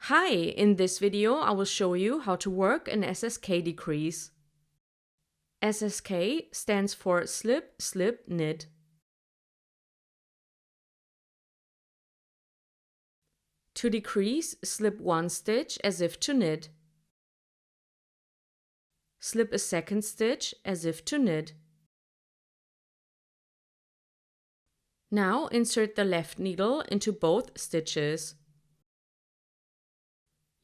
Hi, in this video I will show you how to work an SSK decrease. SSK stands for slip, slip, knit. To decrease, slip one stitch as if to knit. Slip a second stitch as if to knit. Now insert the left needle into both stitches.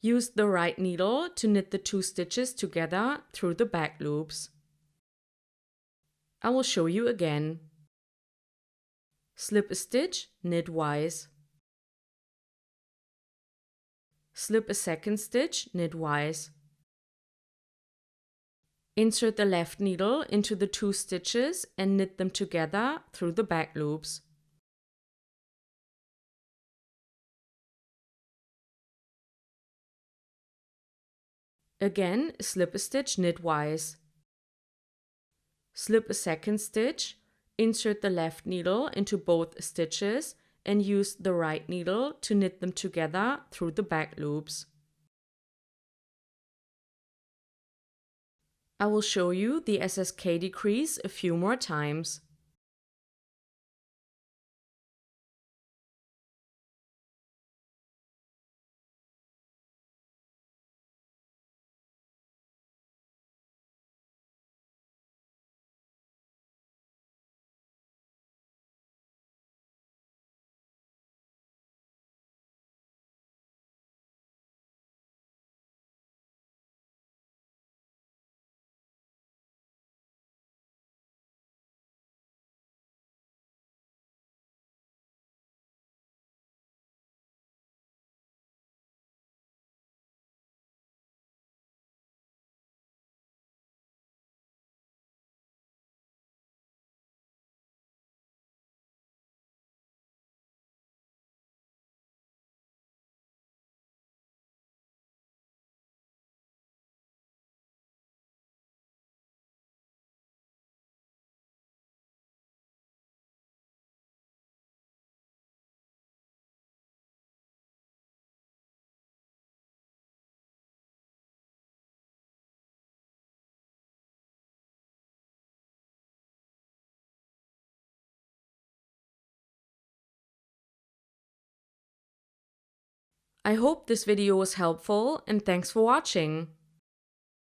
Use the right needle to knit the two stitches together through the back loops. I will show you again. Slip a stitch knitwise. Slip a second stitch knitwise. Insert the left needle into the two stitches and knit them together through the back loops. Again, slip a stitch knitwise. Slip a second stitch, insert the left needle into both stitches and use the right needle to knit them together through the back loops. I will show you the SSK decrease a few more times. I hope this video was helpful and thanks for watching.